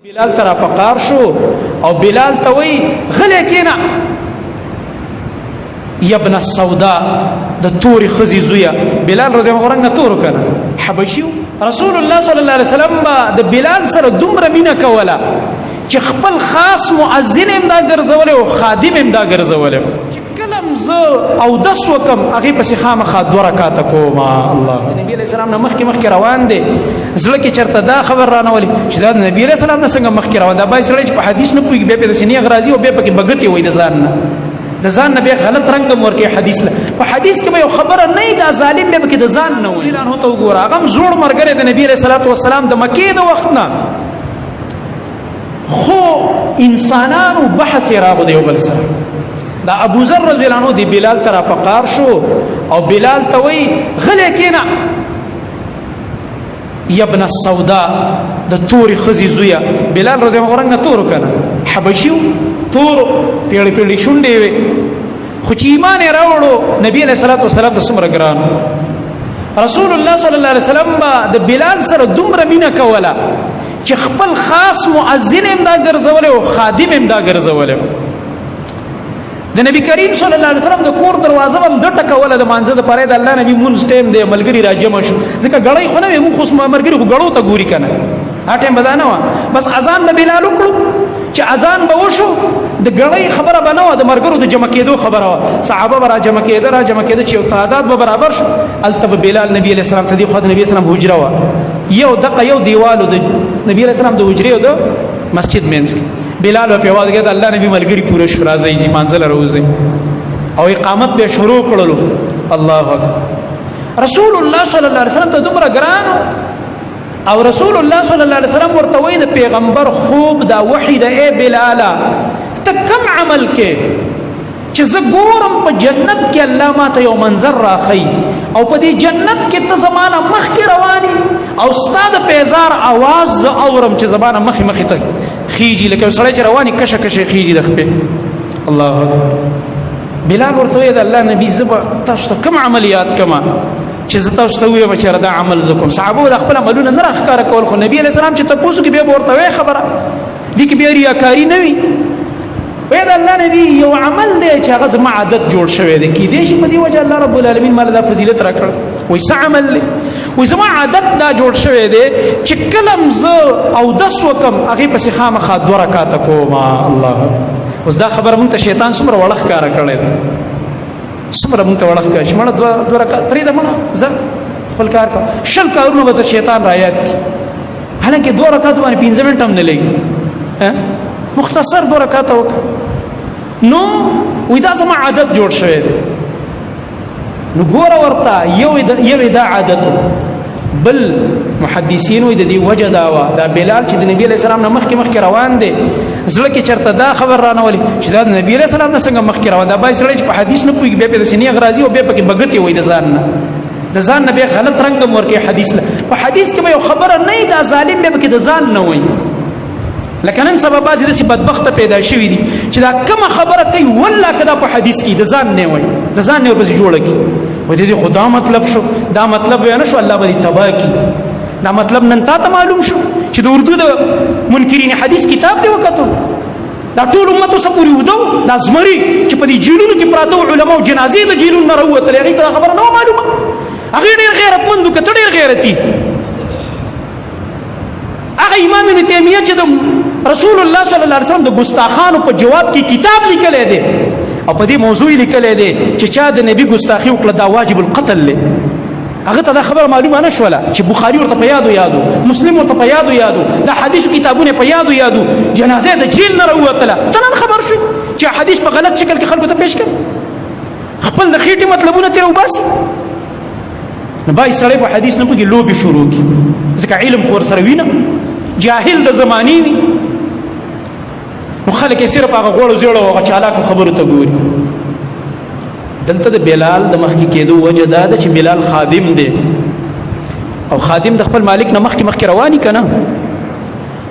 بلال ترا پکار شو او بلال ته وی غلی کینا ابن السوداء د تور خزي زویا بلال رضی الله عنه تور کنه حبشي رسول الله صلی الله علیه وسلم د بلال سره دومره مینا کوله چې خپل خاص مؤذن هم دا ګرځول او خادم هم دا ګرځول کلم ز او دس وکم هغه پس خامخا 2 رکعات کوما الله نبی علیہ السلام نه مخکې روان دي زړه کې چرته دا خبر رانه ولي چې دا نبی علیہ السلام نه څنګه مخکې روان دا بای سره په حدیث نه پوي به په سینې غرازي او به پکې بغتی وای د ځان نه به غلط رنگ ورکه حدیث له په حدیث کې به خبره نه دا ظالم به کې د ځان نه وي اعلان هوته وګوره هغه زوړ مرګره د نبی علیہ الصلوۃ والسلام د مکې د وخت نه خو انسانانو بحث راغو دی بل سره دا ابو ذر رضی الله عنه دی بلال ترا پکار شو او بلال ته وی غلی کینا ابن السوداء د تور خزي زویا بلال رضی الله عنه تور کنه حبشي تور پیړې پیړې شونډې وي خو چې ایمان راوړو نبی علیہ الصلوۃ والسلام د څومره ګران رسول الله صلی الله علیه وسلم د بلال سره دومره مینا کوله چې خپل خاص مؤذن هم دا ګرځول او خادم هم دا ګرځول د نبی کریم صلی الله علیه وسلم د کور دروازه هم د ټکوله د مانزه د پاره د الله نبی مونږ ټیم دی ملګری راجم شو ځکه غړای خو نه مونږ خو مرګری خو غړو ته ګوري کنه هټه بدانه وا بس اذان د بلال وکړو چې اذان به وشو د غړای خبره بنو د مرګرو د جمع کېدو خبره صحابه را جمع کېده چې تعداد به برابر شو التب بلال نبی علیہ السلام ته دی خو د نبی اسلام حجره وا یو دیوالو د نبی علیہ السلام د حجره او د مسجد مینس بلال په واده کې د الله نبی ملګری پوره شو راځي چې منزل راوځي او اقامت به شروع کړلو الله اکبر رسول الله صلی الله علیه وسلم ته دومره ګران او رسول الله صلی الله علیه وسلم ورته وی د پیغمبر خوب دا وحی د ای بلال ته کم عمل کې چې زه ګورم په جنت کې الله ماته یو منظر راخی او په دې جنت کې ته زمانہ مخ کې رواني او ستاد پیزار आवाज اورم چې زبانه مخ ته خيجي لکه سړی چې رواني کشه خيجي د خپل الله بلال ورته د الله نبی زبا تاسو ته کوم عملیات کما چې تاسو ته ویو چې دا عمل زکم صحابه د خپل عملونه نه راخاره کول خو نبی علیہ السلام چې تاسو کې به ورته خبره دي کې به ریاکاری نه وي وې د الله نبی یو عمل دی چې هغه زما عادت جوړ شوی دی کې دې شي په دې وجه الله رب العالمین مال دا فضیلت راکړ وې څه عمل دی وې زما عادت دا جوړ شوی دی چې کلم ز او دس وکم هغه پس خامخا 2 رکعات کوما الله اوس دا خبر مونږ ته شیطان څومره وړخ کار کړی څومره مونږ ته وړخ کړی چې مړه 2 رکعات پرې د مړه زه خپل کار کا شل کارونه به شیطان رايات حالانکه 2 رکعات باندې 15 منټ هم نه لګي مختصر 2 رکعات وکړه نو وې دا زما عادت جوړ شوی دی نو ګور ورته یو دا عادت بل محدثین وې د دې وجه دا بلال چې د نبی علیہ السلام نه مخکې روان دي زړه کې چرته دا خبر رانه ولي چې دا د نبی علیہ السلام نه څنګه مخکې روان دا بای سره په حدیث نه پوي به په سینې غرازي او به پکې بغتی وې د ځان نه به غلط رنگ ورکه حدیث له په حدیث کې به خبره نه دا ظالم به کې د ځان نه وي لکه نن سبا بعضې داسې بدبخته پیدا شوي دي چې دا کومه خبره کوي والله که دا په حدیث کې د ځان نه وایي د ځان نه ورپسې جوړه کړي وایي د دې خو دا مطلب شو دا مطلب وی نه شو الله به دې تباه کړي دا مطلب نن تا ته معلوم شو چې د اردو د منکرین حدیث کتاب دی وکتو دا ټول امت اوسه پورې ودو دا زمري چې په دې جیلونو کې پراته علماء جنازې د جیلونو نه راوتلې هغې ته دا خبره نه وه معلومه هغې ډېر غیرتمند و که ته ډېر غیرتي هغه امام ابن تیمیه چې د رسول الله صلی الله علیه وسلم د ګستاخانو په جواب کې کتاب لیکلی دی او په دې موضوع لیکلی دی چې چا د نبی ګستاخي وکړه دا واجب القتل دی هغه ته دا خبره معلومه نه شوله چې بخاري ورته په یادو مسلم ورته په یادو دا حدیثو کتابونه په یادو جنازه د جیل نه راوتله ته نن خبر شوې چې حدیث په غلط شکل کې خلکو ته پیش کړ خپل د خېټې مطلبونه ترې وباسي نو بای سړی په حدیث نه پوهېږي لوبې شروع کړي ځکه علم خو ورسره وي نه جاهل د زمانې وي نو خلک یې صرف هغه غوړو زیړو هغه چالاکو خبرو ته ګوري دلته د بلال د مخکې کېدو وجه دا ده چې بلال خادم دی او خادم د خپل مالک نه مخکې رواني که نه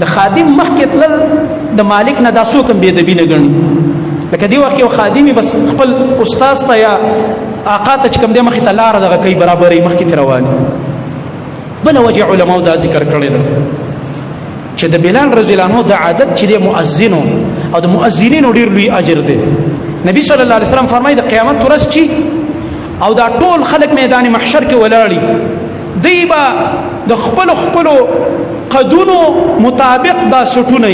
د خادم مخکې تلل د مالک نه دا څوک هم بېادبي نه ګڼي لکه دې وخت کې یو خادمي بس خپل استاذ ته یا آقا ته چې کوم دی مخې ته لاره دغه کوي برابرې مخکې ترې رواني بله وجه علماو دا ذکر کړی ده چې د بلال رضی الله عنه د عادت چې د مؤذن او د مؤذنینو ډیر لوی اجر دی. نبی صلی الله علیه وسلم فرمایي د قیامت ورځ چې او دا ټول خلک میدان محشر کې ولاړی دی با د خپل قدونو مطابق دا سټونه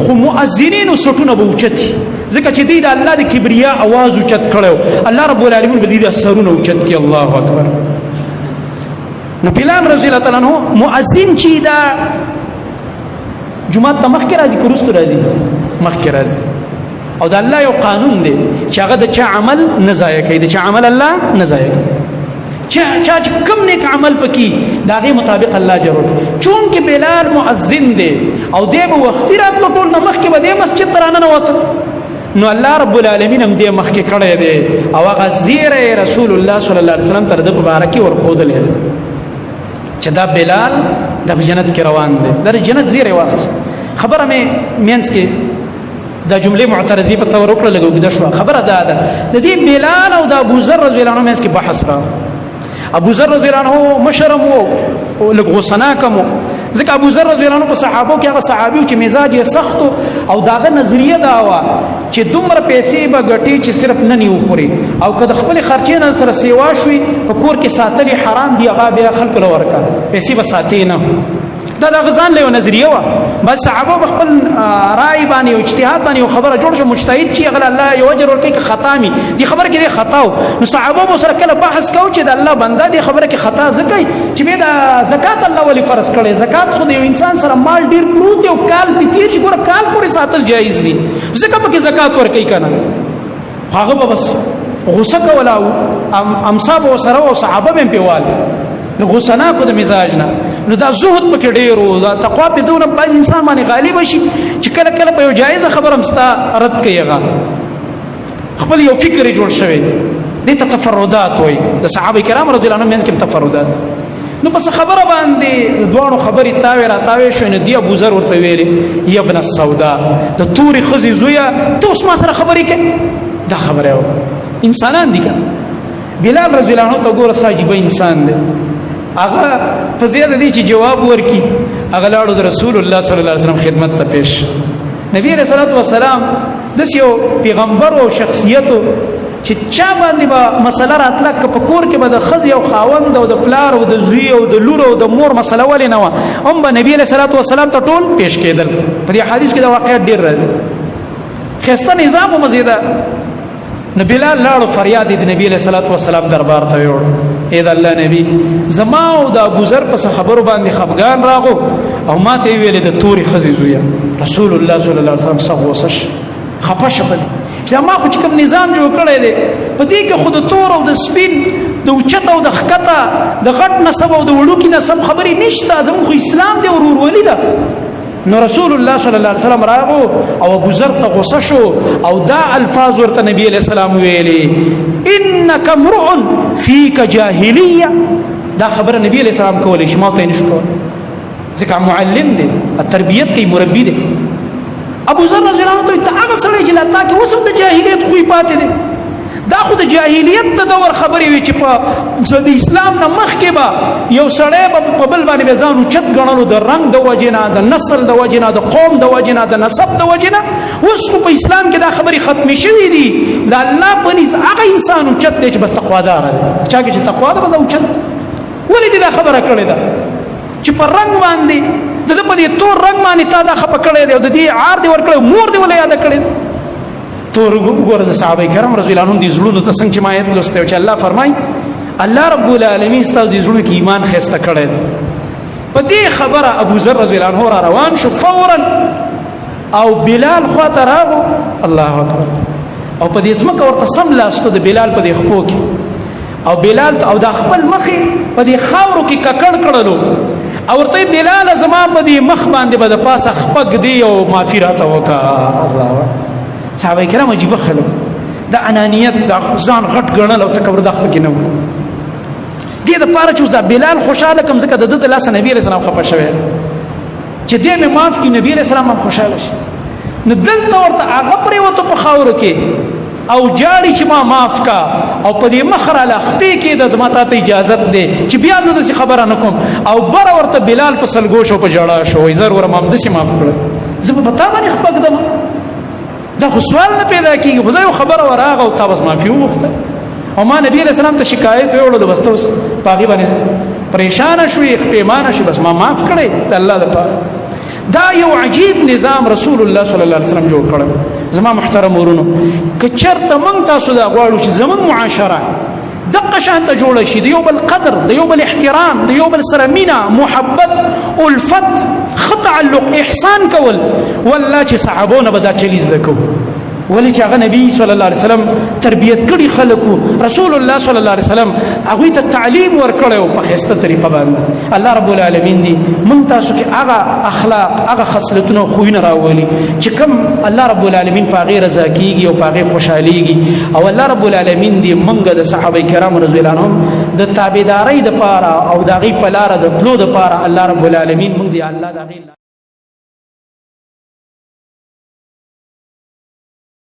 خو مؤذنینو سټونه به اوچتي ځکه چې دی د الله د کبریا आवाज اوچت کړو. الله رب العالمین به دې د سرونه اوچت کړي. الله اکبر. نو بلال رضی الله تعالی عنہ مؤذن چې دا جمعه ته مخکې راځي که وروسته راځي؟ مخکې راځي. او د الله یو قانون دی چې هغه د چا عمل نه ضایع کوي، د چا عمل الله نه ضایع کوي. چا کم نیک عمل پکې د هغې مطابق الله اجر ورکوي. چونکې بلال مؤذن دی او دی به وختي راتلو، ټول نه مخکې به دې مسجد ته راننوته، نو الله رب العالمین هم دې مخکې کړی دی او هغه زیری رسول الله صلی الله علیه وسلم تر ده په باره کې ورښودلی دی چې دا بلال د جنت کې روان دی. دا د جنت زیری واخیست. خبره مې مینځ کې دا جمله معترضی په تور وکړه لګو د شو خبره ده د دې بلال او د ابو ذر رضی الله عنه مینځ کې بحث را. ابو ذر رضی الله عنه مشرم او لغوسنا کوم ځکه ابو ذر رضی الله عنه په صحابو کې هغه صحابي چې مزاج یې سخت او داغه نظریه دا و چې دومره پیسې به ګټي چې صرف نه نیو خوري او که د خپل خرچې نه سره سیوا شوي په کور کې ساتلي حرام دی، هغه بیا خلکو له ورکا پیسې به ساتي نه. دا د غزان له نظریه و. بس صحابه خپل رائے باندې او اجتهاد باندې او خبره جوړ شو مجتهد چې هغه الله یو اجر ورکړي که خطا می دي خبره کې خطا نو صحابه مو سره کله بحث کاو چې د الله بنده دي خبره کې خطا زکای چې به د زکات الله ولی فرض کړي. زکات خو د یو انسان سره مال ډیر پروت او کال پتیر چې ګوره کال پورې ساتل جایز دي، ځکه پکې زکات ورکړي کنه. هغه بس غوسه کولا امصاب او سره او صحابه به پیوال نو غوسنا کو د مزاج نه. نو دا زهد پکې ډیرو، دا تقوا په دونه باز انسان باندې غالب شي چې کله کله په یو جایزه خبره مستا رد کوي. خپل یو فکر جوړ شوی دې ته تفردات وای. د صحابه کرام رضی الله عنهم کې تفردات. نو پس خبره باندې دوانو خبرې تاوی را تاوی شو. نو دی ابو ذر ورته ویلي یا ابن السودا د توري خزي زویا ته اوس ما سره خبرې کوي. دا خبره و انسانان دي کنه. بلال رضی الله عنه ته ګوره ساجيبه انسان دی. هغه په زیاده دي چې جواب ورکي. هغه لاړو د رسول الله صلی الله علیه وسلم خدمت ته پیش. نبی علیہ الصلوۃ والسلام د یو پیغمبر او شخصیت چې چا باندې با مسله راتله په کور کې به د خزي او خاوند او د پلار او د زوی او د لور او د مور مسله ولې نه و هم به نبی علیہ الصلوۃ والسلام ته ټول پیش کېدل. په دې حدیث کې دا واقعیت ډیر راځي. خسته نظام او مزیده. نو بلال لاړو فریاد د نبی علیہ الصلوۃ والسلام دربار ته وړ. اې د الله نبی زما او د ابو ذر په خبرو باندې خفګان راغو او ما ته ویل د توري خزي زویا. رسول الله صلی الله علیه وسلم سغوسش خپش په چې ما خو چې کوم نظام جوړ کړی دی په دې کې خود تور او د سپین د اوچت او د خکته د غټ نسب او د وړوکي نسب خبرې نشته. زموږ اسلام دی ورورولي ده. نو رسول الله صلی الله علیه وسلم راغو او ابو ذر ته غصه شو او دا الفاظ ورته نبی علیہ السلام ویلي انک امرؤ فیک جاهلیه. دا خبره نبی علیہ السلام کولې شما ته نشو کول ځکه معلم دی، تربیت کوي، مربي دی. ابو ذر رضی الله عنه ته هغه سړی چې لا تا کې وسم د جاهلیت خوې پاتې دی. دا خو د جاهلیت د دور خبرې وي چې په د اسلام نه مخکې به یو سړی په بل باندې به ځان اوچت ګڼلو د رنګ د وجې نه، د نسل د وجې نه، د قوم د وجې نه، د نسب د وجې نه. اوس خو په اسلام کې دا خبرې ختمې شوې دي. د الله په نزد هغه انسان اوچت دی چې بس تقوادار دی. چا کې چې تقوا ده به اوچت. ولې دې دا خبره کړې ده چې په رنګ باندې د په دې تور رنګ باندې تا دا خپه کړی دی او د دې عار دې ورکړی، مور دې ولې یاده کړې تور. ګوره د صحابه کرام رضی الله عنهم دي زړونو ته څنګه چې ما آیت لوسته چې الله فرمایي الله رب العالمین ستاسو دي زړونو کې ایمان خسته کړی. په دې خبره ابو ذر رضی الله عنه را روان شو فورا او بلال خواته راغو. الله اکبر. او په دې ځمکه ورته سم لاستو د بلال په دې خپو کې او بلال او د خپل مخې په دې خاورو کې ککړ کړلو او ورته بلال زما په دې مخ باندې به د پاسه خپګ دی او معافي راته وکړه. الله صحابه کرام عجیب خلک د انانیت د ځان غټ ګڼل او تکبر د خپل کې نه و. دې د پاره چې دا بلال خوشاله کم ځکه د دې لاس نبی رسول الله خپه شوی چې دې مې معاف کړي. نبی رسول الله خوشاله شي. نو دلته ورته هغه پرې وته په خاورو کې او جاړي چې ما معاف کا او په دې مخ راله خپې کېده زما تا ته اجازت دی چې بیا زه داسې خبره نه کوم او بره ورته بلال په سلګو شو په ژړا شو وایي زر ور ما همداسې معاف کړه زه به په تا باندې خپه ږدم دا خو سوال نه پیدا کېږي خو زه یو خبره ورغه او تا بس معافي وغوښته او ما نبي علیه السلام ته شکایت ویوړو د بس ته اوس په هغې باندې پریشانه شوې پښیمانه شوې بس ما معاف کړی د الله دپاره دا یو عجیب نظام رسول الله صلی الله علیه وسلم جوړ کړی زما محترم ورونو که چېرته موږ تاسو دا غواړو چې زموږ معاشره دقه شانته جوړه شي د یو بل قدر د یو بل احترام د یو بل سره مینه محبت الفت ښه تعلق احسان کول والله چې صحابونه به دا چلیز زده کوو ولې چې هغه نبی صلی الله علیه وسلم تربیت کړي خلکو رسول الله صلی الله علیه وسلم هغوی ته تعلیم ورکړی و په ښایسته طریقه باندې الله رب العالمین دي موږ تاسو کې هغه اخلاق هغه خصلتونه او خویونه راولي چې کوم الله رب العالمین په هغې رضا کېږي او په هغې خوشحالېږي او الله رب العالمین دي موږ د صحابه کرامو رضی الله عنهم د تابعدارۍ دپاره او د هغې په لاره د تلو دپاره الله رب العالمین موږ دي الله د هغې